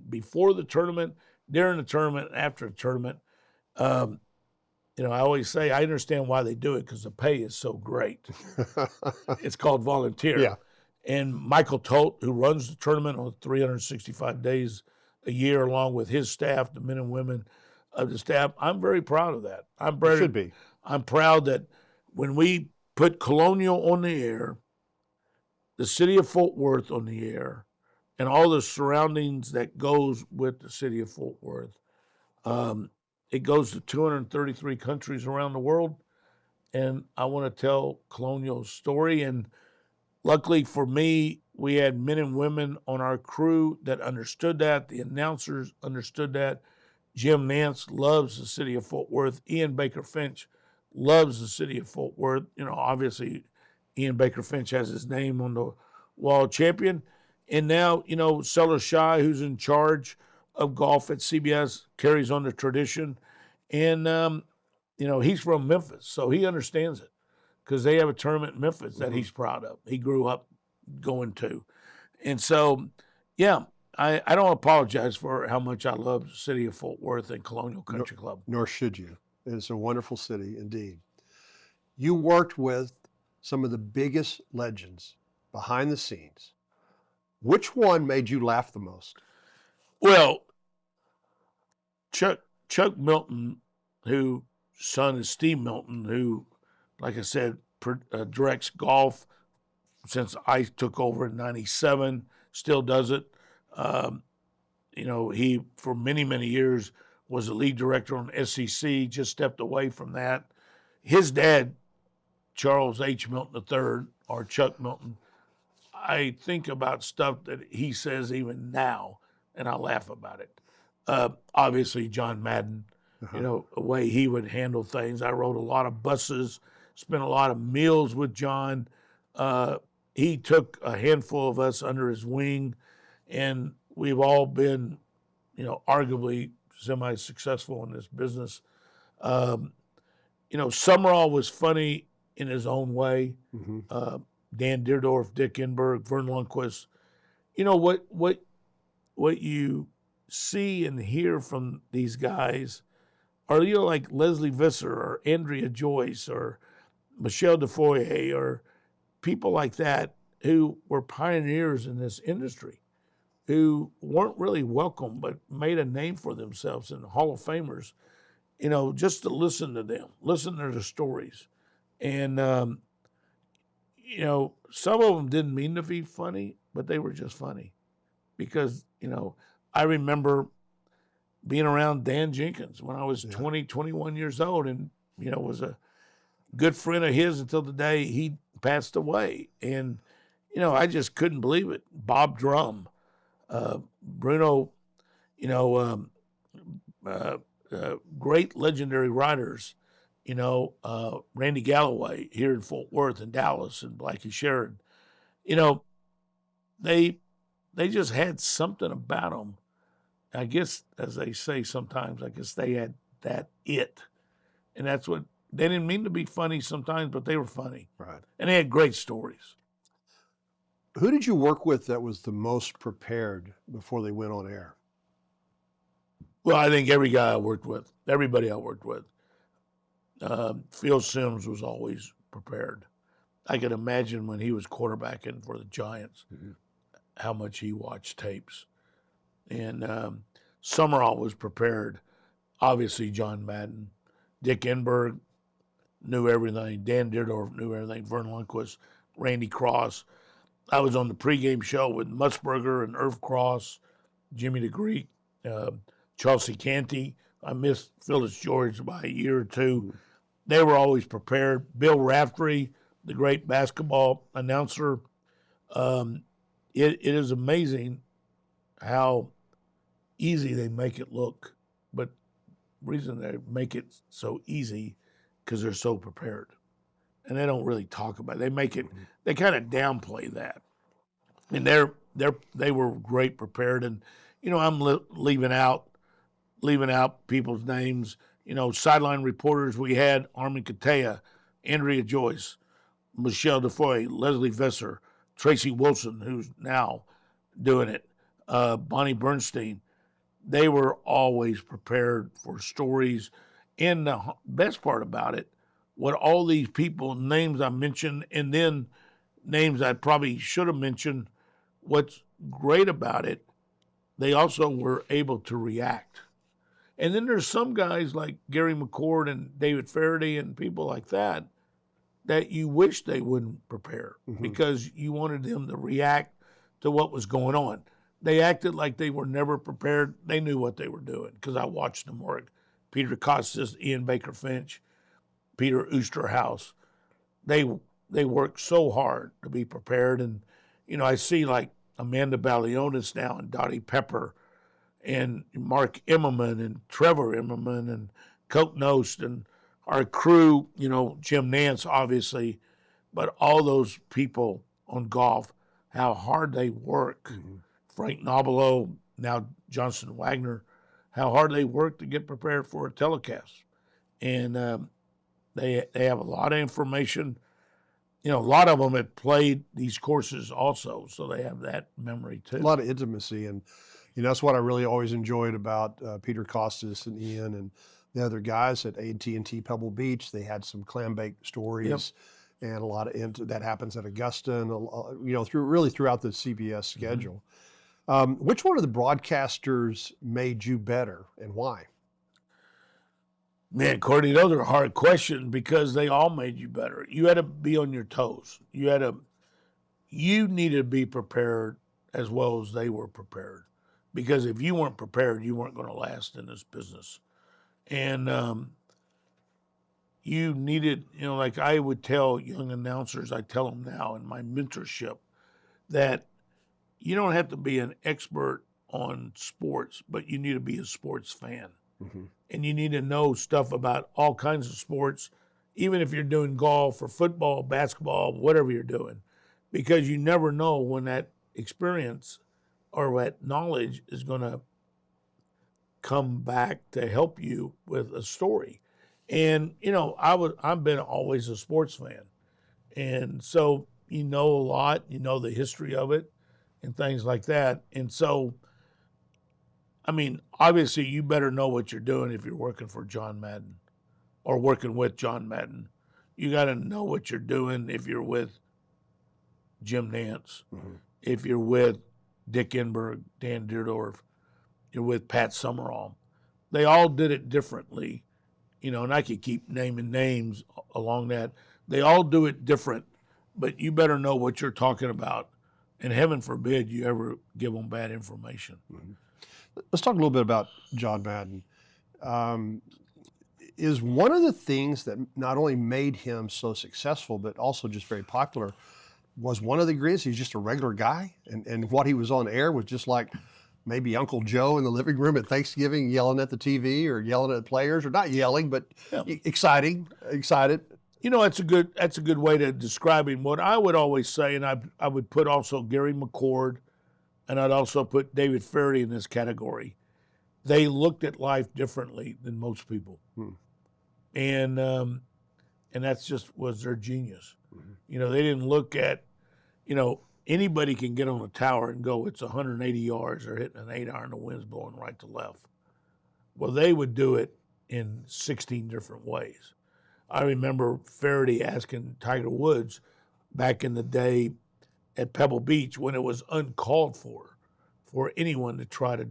Speaker 2: before the tournament, during the tournament, after the tournament. I always say I understand why they do it, because the pay is so great. It's called volunteer.
Speaker 1: Yeah.
Speaker 2: And Michael Tolt, who runs the tournament on 365 days a year, along with his staff, the men and women of the staff, I'm very proud of that.
Speaker 1: Should be.
Speaker 2: I'm proud that when we put Colonial on the air, the city of Fort Worth on the air, and all the surroundings that goes with the city of Fort Worth, it goes to 233 countries around the world. And I want to tell Colonial's story. And luckily for me, we had men and women on our crew that understood that. The announcers understood that. Jim Nance loves the city of Fort Worth. Ian Baker Finch loves the city of Fort Worth. Obviously, Ian Baker Finch has his name on the wall of champion. And now, Seller Shy, who's in charge of golf at CBS, carries on the tradition. And, he's from Memphis, so he understands it because they have a tournament in Memphis that he's proud of. He grew up going to. And so, yeah, I don't apologize for how much I love the city of Fort Worth and Colonial Country Club.
Speaker 1: Nor should you. It's a wonderful city indeed. You worked with some of the biggest legends behind the scenes. Which one made you laugh the most?
Speaker 2: Well, Chuck Milton, whose son is Steve Milton, who, like I said, directs golf since I took over in '97, still does it. He, for many, many years, was the lead director on SEC, just stepped away from that. His dad, Charles H. Milton III, or Chuck Milton, I think about stuff that he says even now, and I laugh about it. Obviously, John Madden, the way he would handle things. I rode a lot of buses, spent a lot of meals with John. He took a handful of us under his wing, and we've all been, arguably semi-successful in this business. Summerall was funny in his own way. Dan Deerdorf, Dick Enberg, Vern Lundquist. What you see and hear from these guys are, like Leslie Visser or Andrea Joyce or Michelle DeFoyer or people like that who were pioneers in this industry, who weren't really welcome but made a name for themselves and Hall of Famers, just to listen to them, listen to their stories. And, some of them didn't mean to be funny, but they were just funny because, I remember being around Dan Jenkins when I was 20, 21 years old and, was a good friend of his until the day he passed away. And, I just couldn't believe it. Bob Drum, Bruno, great legendary riders, Randy Galloway here in Fort Worth and Dallas and Blackie Sheridan. They just had something about them. I guess, as they say sometimes, I guess they had that it. And that's what, they didn't mean to be funny sometimes, but they were funny.
Speaker 1: Right.
Speaker 2: And they had great stories.
Speaker 1: Who did you work with that was the most prepared before they went on air?
Speaker 2: Well, I think everybody I worked with, Phil Simms was always prepared. I could imagine when he was quarterbacking for the Giants, how much he watched tapes. And Summerall was prepared. Obviously, John Madden. Dick Enberg knew everything. Dan Deerdorf knew everything. Vern Lundquist, Randy Cross. I was on the pregame show with Musburger and Irv Cross, Jimmy the Greek, Chelsea Canty. I missed Phyllis George by a year or two. They were always prepared. Bill Raftery, the great basketball announcer. It is amazing how easy they make it look. But the reason they make it so easy because they're so prepared. And they don't really talk about it. They make it, they kind of downplay that. And they were great prepared. And, I'm leaving out people's names. Sideline reporters we had, Armin Katea, Andrea Joyce, Michelle DeFoy, Leslie Visser, Tracy Wilson, who's now doing it, Bonnie Bernstein. They were always prepared for stories. And the best part about it, what all these people, names I mentioned, and then names I probably should have mentioned, what's great about it, they also were able to react. And then there's some guys like Gary McCord and David Faraday and people like that you wish they wouldn't prepare because you wanted them to react to what was going on. They acted like they were never prepared. They knew what they were doing because I watched them work. Peter Costas, Ian Baker Finch, Peter Oosterhouse. They worked so hard to be prepared. And, I see like Amanda Balionis now and Dottie Pepper and Mark Immerman and Trevor Immerman and Coke Nost and our crew, Jim Nance, obviously, but all those people on golf, how hard they work. Frank Nobilo, now Johnson Wagner, how hard they work to get prepared for a telecast. And they have a lot of information. A lot of them have played these courses also, so they have that memory too.
Speaker 1: A lot of intimacy, and that's what I really always enjoyed about Peter Costas and Ian and the other guys at AT&T Pebble Beach. They had some clam bake stories, and a lot of that happens at Augusta, and throughout the CBS schedule. Which one of the broadcasters made you better, and why?
Speaker 2: Man, Courtney, those are hard questions because they all made you better. You had to be on your toes. You needed to be prepared as well as they were prepared. Because if you weren't prepared, you weren't going to last in this business. And you needed, like I would tell young announcers, I tell them now in my mentorship, that you don't have to be an expert on sports, but you need to be a sports fan. Mm-hmm. And you need to know stuff about all kinds of sports, even if you're doing golf or football, basketball, whatever you're doing, because you never know when that experience or that knowledge is going to come back to help you with a story. And, I've been always a sports fan. And so a lot, the history of it and things like that. And so, obviously you better know what you're doing if you're working for John Madden or working with John Madden. You got to know what you're doing if you're with Jim Nantz, if you're with Dick Enberg, Dan Dierdorf, you're with Pat Summerall. They all did it differently, and I could keep naming names along that. They all do it different, but you better know what you're talking about, and heaven forbid you ever give them bad information.
Speaker 1: Mm-hmm. Let's talk a little bit about John Madden. Is one of the things that not only made him so successful, but also just very popular, was one of the ingredients he's just a regular guy, and what he was on air was just like maybe Uncle Joe in the living room at Thanksgiving yelling at the TV or yelling at players, or not yelling, but excited.
Speaker 2: That's a good way to describe him. What I would always say, and I would put also Gary McCord, and I'd also put David Faraday in this category. They looked at life differently than most people. And that's just was their genius. Mm-hmm. They didn't look at, anybody can get on a tower and go, it's 180 yards or hitting an 8-iron, the wind's blowing right to left. Well, they would do it in 16 different ways. I remember Faraday asking Tiger Woods back in the day at Pebble Beach when it was uncalled for anyone to try to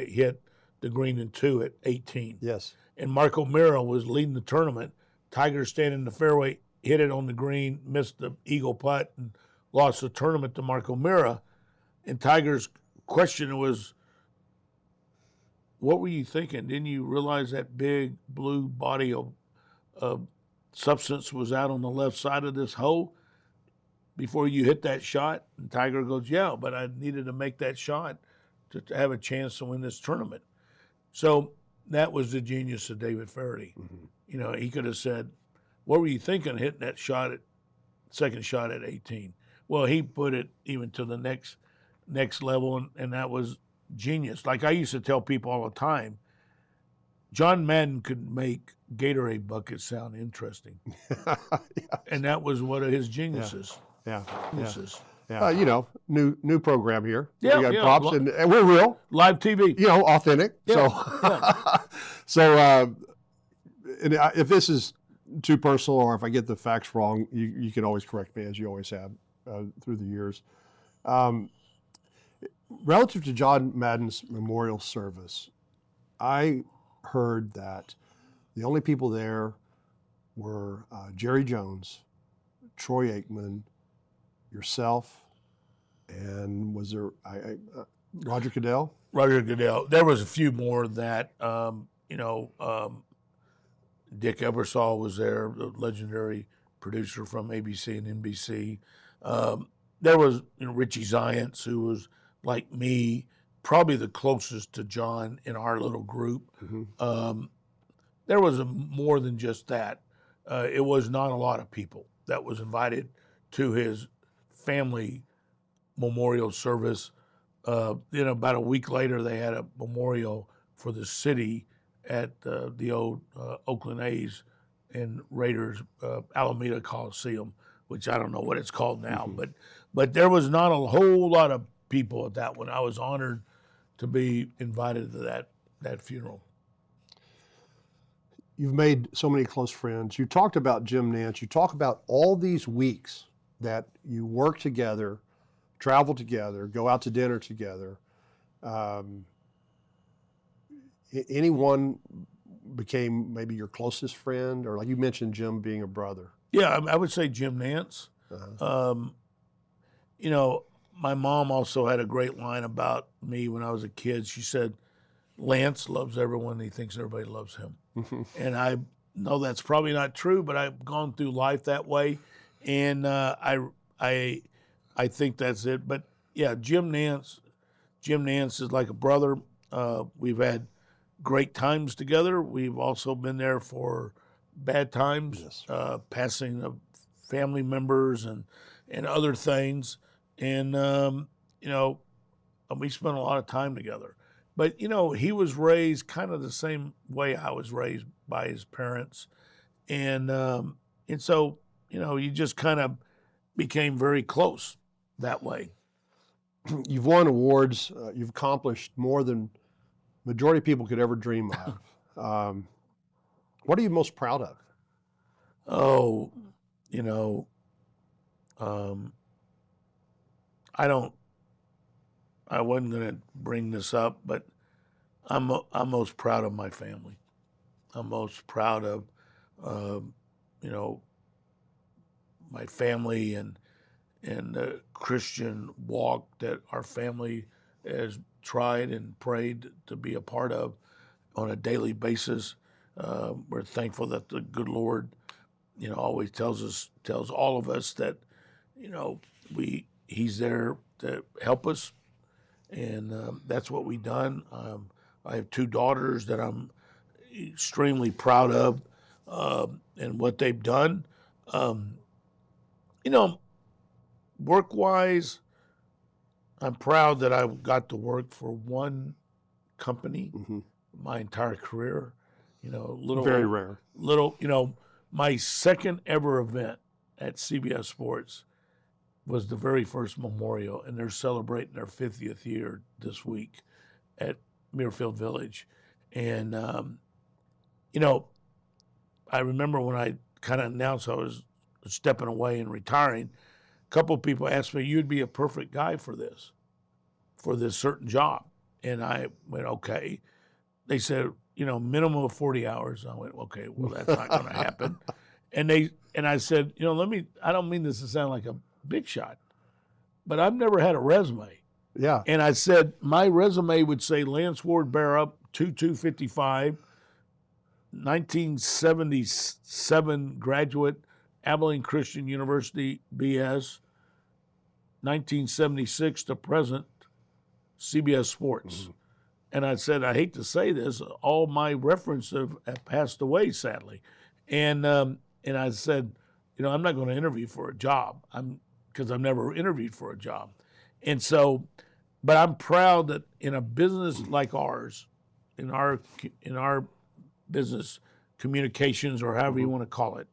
Speaker 2: hit the green in 2 at 18.
Speaker 1: Yes.
Speaker 2: And Mark O'Meara was leading the tournament. Tiger standing in the fairway, hit it on the green, missed the eagle putt, and lost the tournament to Mark O'Meara. And Tiger's question was, what were you thinking? Didn't you realize that big blue body of substance was out on the left side of this hole before you hit that shot? And Tiger goes, yeah, but I needed to make that shot to have a chance to win this tournament. So that was the genius of David Faraday. Mm-hmm. He could have said, what were you thinking hitting that second shot at 18? Well, he put it even to the next level, and that was genius. Like I used to tell people all the time, John Madden could make Gatorade buckets sound interesting. Yeah. And that was one of his geniuses.
Speaker 1: Yeah.
Speaker 2: Geniuses.
Speaker 1: Yeah. New program here.
Speaker 2: Yeah,
Speaker 1: we got props, and we're real.
Speaker 2: Live TV.
Speaker 1: Authentic.
Speaker 2: Yeah.
Speaker 1: So, and if this is too personal or if I get the facts wrong, you can always correct me, as you always have through the years. Relative to John Madden's memorial service, I heard that the only people there were Jerry Jones, Troy Aikman, yourself, and was there Roger Goodell?
Speaker 2: Roger Goodell. There was a few more that, Dick Ebersol was there, the legendary producer from ABC and NBC. There was Richie Zients, who was like me, probably the closest to John in our little group. Mm-hmm. There was more than just that. It was not a lot of people that was invited to his family memorial service. About a week later, they had a memorial for the city at the old Oakland A's and Raiders Alameda Coliseum, which I don't know what it's called now, but there was not a whole lot of people at that one. I was honored to be invited to that funeral.
Speaker 1: You've made so many close friends. You talked about Jim Nance. You talk about all these weeks that you work together, travel together, go out to dinner together. Anyone became maybe your closest friend, or like you mentioned, Jim being a brother?
Speaker 2: Yeah, I would say Jim Nance. You know, my mom also had a great line about me when I was a kid. She said, Lance loves everyone. He thinks everybody loves him. And I know that's probably not true, but I've gone through life that way. And I think that's it. But yeah, Jim Nance is like a brother. We've had great times together. We've also been there for bad times,
Speaker 1: Yes.
Speaker 2: passing of family members and other things. And, you know, we spent a lot of time together. But, you know, he was raised kind of the same way I was raised by his parents. And so, you know, you just kind of became very close that way.
Speaker 1: You've won awards. You've accomplished more than majority of people could ever dream of. What are you most proud of?
Speaker 2: Oh, you know, I wasn't going to bring this up, but I'm most proud of my family. I'm most proud of, you know, my family and the Christian walk that our family has tried and prayed to be a part of on a daily basis. We're thankful that the good Lord, you know, always tells all of us that, you know, He's there to help us, and that's what we've done. I have two daughters that I'm extremely proud of, and what they've done. You know, work-wise, I'm proud that I got to work for one company my entire career. You know,
Speaker 1: Very rare.
Speaker 2: You know, my second ever event at CBS Sports was the very first memorial, and they're celebrating their 50th year this week at Muirfield Village. And, you know, I remember when I kind of announced I was stepping away and retiring, a couple of people asked me, you'd be a perfect guy for this certain job. And I went, okay. They said, you know, minimum of 40 hours. I went, okay, well, that's not going to happen. And I said, you know, I don't mean this to sound like a big shot, but I've never had a resume.
Speaker 1: Yeah.
Speaker 2: And I said, my resume would say Lance Ward Barra, 2255, 1977 graduate, Abilene Christian University, BS, 1976 to present, CBS Sports. And I said, I hate to say this, all my references have passed away, sadly. And I said, you know, I'm not going to interview for a job. Because I've never interviewed for a job. And so, but I'm proud that in a business like ours, in our business communications, or however you want to call it,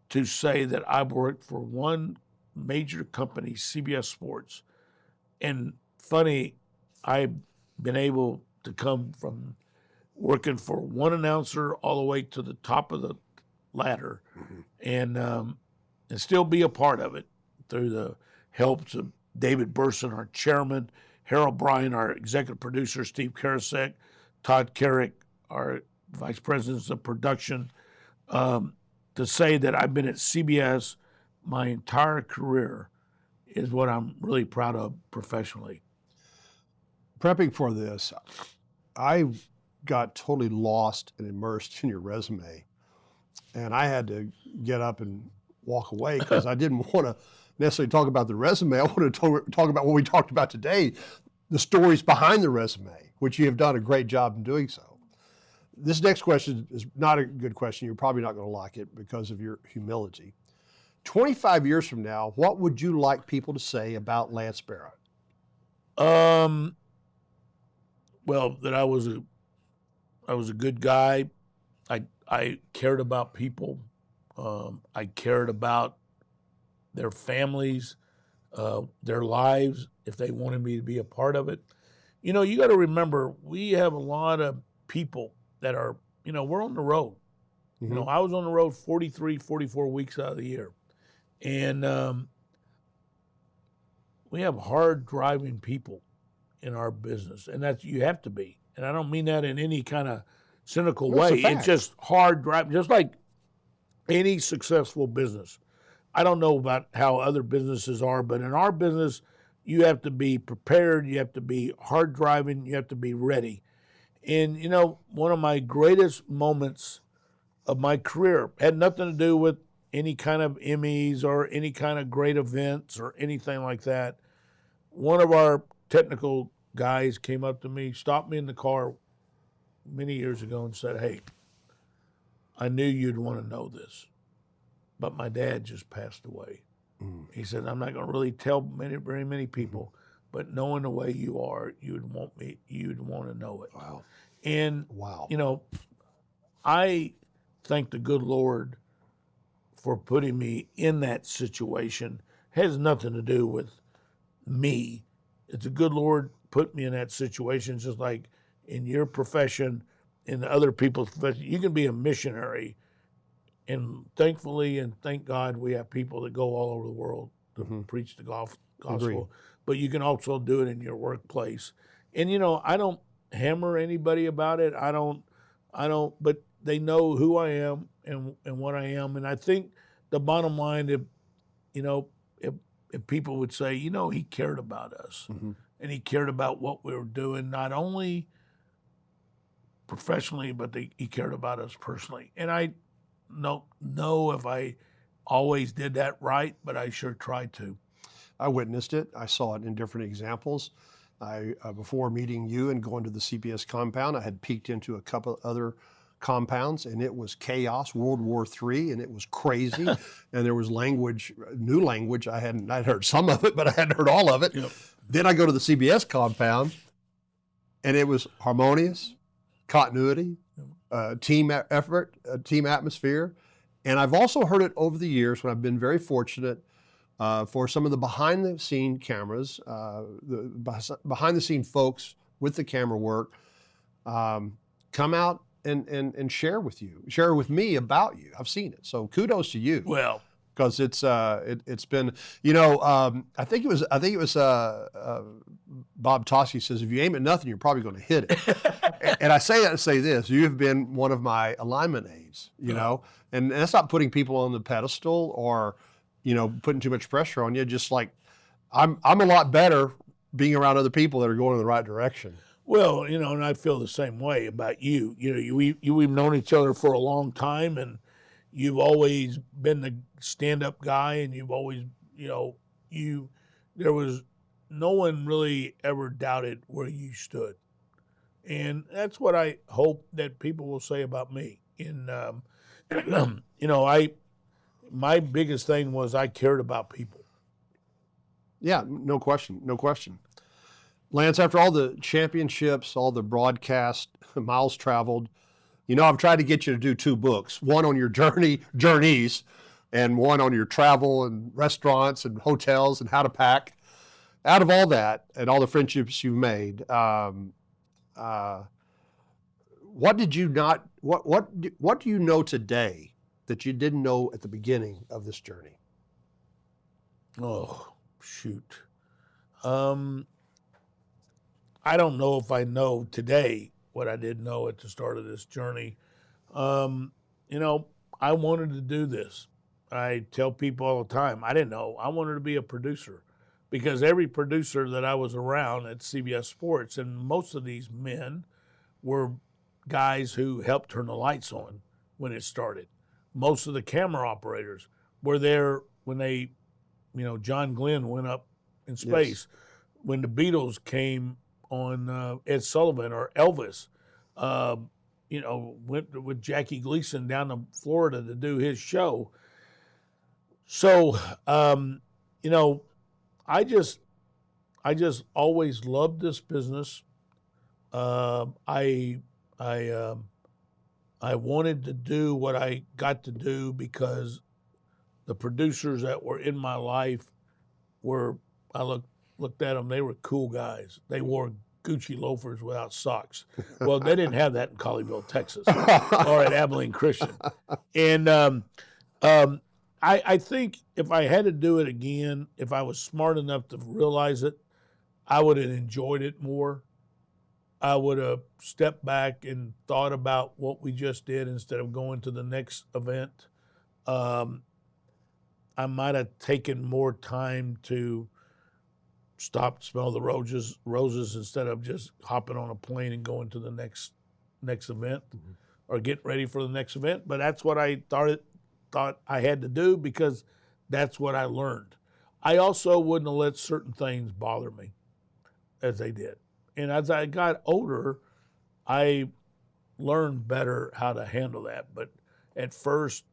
Speaker 2: to say that I've worked for one major company, CBS Sports. And funny, I've been able to come from working for one announcer all the way to the top of the ladder, and still be a part of it through the helps of David Burson, our chairman, Harold Bryan, our executive producer, Steve Karasek, Todd Carrick, our vice presidents of production. To say that I've been at CBS my entire career is what I'm really proud of professionally.
Speaker 1: Prepping for this, I got totally lost and immersed in your resume, and I had to get up and walk away because I didn't want to necessarily talk about the resume. I wanted to talk about what we talked about today, the stories behind the resume, which you have done a great job in doing so. This next question is not a good question. You're probably not going to like it because of your humility. 25 years from now, what would you like people to say about Lance Barra?
Speaker 2: Well, that I was a I was a good guy. I cared about people. I cared about their families, their lives, if they wanted me to be a part of it. You know, you got to remember, we have a lot of people that are, we're on the road.
Speaker 1: Mm-hmm.
Speaker 2: I was on the road 43, 44 weeks out of the year. And we have hard driving people in our business, and that's, you have to be. And I don't mean that in any kind of cynical way. It's just hard driving, just like any successful business. I don't know about how other businesses are, but in our business, you have to be prepared, you have to be hard driving, you have to be ready. And, one of my greatest moments of my career had nothing to do with any kind of Emmys or any kind of great events or anything like that. One of our technical guys came up to me, stopped me in the car many years ago and said, "Hey, I knew you'd want to know this, but my dad just passed away." He said, "I'm not going to really tell very many people, but knowing the way you are, you'd want to know it."
Speaker 1: Wow.
Speaker 2: And,
Speaker 1: wow.
Speaker 2: I thank the good Lord for putting me in that situation. It has nothing to do with me. It's the good Lord put me in that situation, just like in your profession, in other people's profession. You can be a missionary. And thankfully, and thank God, we have people that go all over the world to preach the gospel.
Speaker 1: Agreed.
Speaker 2: But you can also do it in your workplace. And, I don't hammer anybody about it. I don't, but they know who I am and what I am. And I think the bottom line, if people would say, he cared about us and he cared about what we were doing, not only professionally, but he cared about us personally. And I don't know if I always did that right, but I sure tried to.
Speaker 1: I witnessed it. I saw it in different examples. Before meeting you and going to the CBS compound, I had peeked into a couple other compounds, and it was chaos, World War III, and it was crazy. And there was new language. I'd heard some of it, but I hadn't heard all of it.
Speaker 2: Yep.
Speaker 1: Then I go to the CBS compound, and it was harmonious, continuity, team effort, team atmosphere. And I've also heard it over the years when I've been very fortunate for some of the behind-the-scene cameras, the behind-the-scene folks with the camera work, come out and share with me about you. I've seen it, so kudos to you.
Speaker 2: Well,
Speaker 1: because it's been, I think it was Bob Toschi says, if you aim at nothing, you're probably going to hit it. And I say that to say this: you have been one of my alignment aides, and that's not putting people on the pedestal or putting too much pressure on you. Just like I'm a lot better being around other people that are going in the right direction.
Speaker 2: Well, and I feel the same way about you. We've known each other for a long time, and you've always been the stand-up guy, and you've always, there was no one really ever doubted where you stood. And that's what I hope that people will say about me. And, my biggest thing was I cared about people.
Speaker 1: Yeah, no question. Lance, after all the championships, all the broadcast, miles traveled, I've tried to get you to do 2 books, one on your journeys, and one on your travel and restaurants and hotels and how to pack. Out of all that and all the friendships you've made, what do you know today that you didn't know at the beginning of this journey?
Speaker 2: Oh, shoot. I don't know if I know today what I didn't know at the start of this journey. I wanted to do this. I tell people all the time, I didn't know. I wanted to be a producer because every producer that I was around at CBS Sports, and most of these men were guys who helped turn the lights on when it started. Most of the camera operators were there when they, John Glenn went up in space. Yes. When the Beatles came on Ed Sullivan or Elvis, went with Jackie Gleason down to Florida to do his show. So, I just always loved this business. I I wanted to do what I got to do because the producers that were in my life were, I looked at them, they were cool guys. They wore Gucci loafers without socks. Well, they didn't have that in Colleyville, Texas, or at Abilene Christian. And I think if I had to do it again, if I was smart enough to realize it, I would have enjoyed it more. I would have stepped back and thought about what we just did instead of going to the next event. I might have taken more time to stop, smell the roses instead of just hopping on a plane and going to the next event or getting ready for the next event. But that's what I thought I had to do because that's what I learned. I also wouldn't have let certain things bother me as they did. And as I got older, I learned better how to handle that. But at first,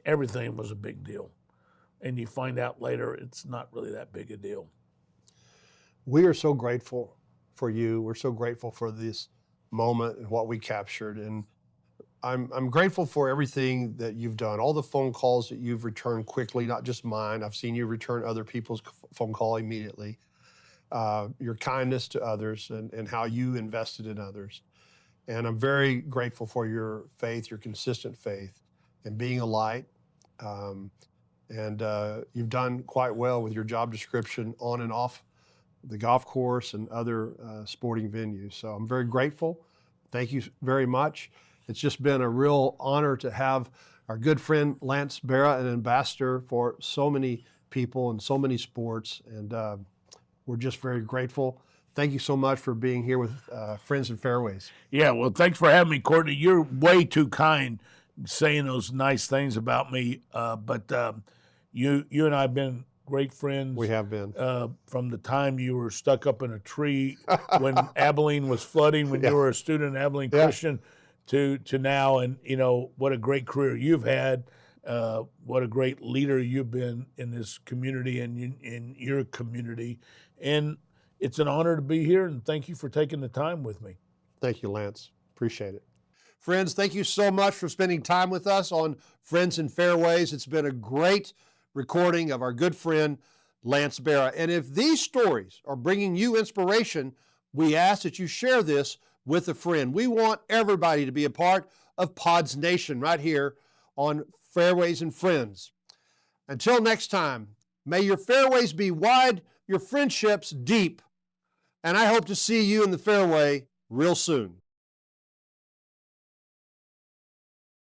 Speaker 2: everything was a big deal. And you find out later it's not really that big a deal.
Speaker 1: We are so grateful for you. We're so grateful for this moment and what we captured. And I'm grateful for everything that you've done, all the phone calls that you've returned quickly, not just mine. I've seen you return other people's phone call immediately. Your kindness to others and how you invested in others. And I'm very grateful for your faith, your consistent faith, and being a light. You've done quite well with your job description on and off the golf course and other sporting venues. So I'm very grateful. Thank you very much. It's just been a real honor to have our good friend Lance Berra, an ambassador for so many people and so many sports. And we're just very grateful. Thank you so much for being here with Friends and Fairways.
Speaker 2: Yeah, well, thanks for having me, Courtney. You're way too kind saying those nice things about me. But you and I have been great friends.
Speaker 1: We have been.
Speaker 2: From the time you were stuck up in a tree when Abilene was flooding, when you were a student at Abilene Christian, to now. And, what a great career you've had. What a great leader you've been in this community and in your community. And it's an honor to be here, and thank you for taking the time with me.
Speaker 1: Thank you, Lance. Appreciate it. Friends, thank you so much for spending time with us on Friends and Fairways. It's been a great recording of our good friend, Lance Berra. And if these stories are bringing you inspiration, we ask that you share this with a friend. We want everybody to be a part of Pods Nation right here on Fairways and Friends. Until next time, may your fairways be wide, your friendships deep, and I hope to see you in the fairway real soon.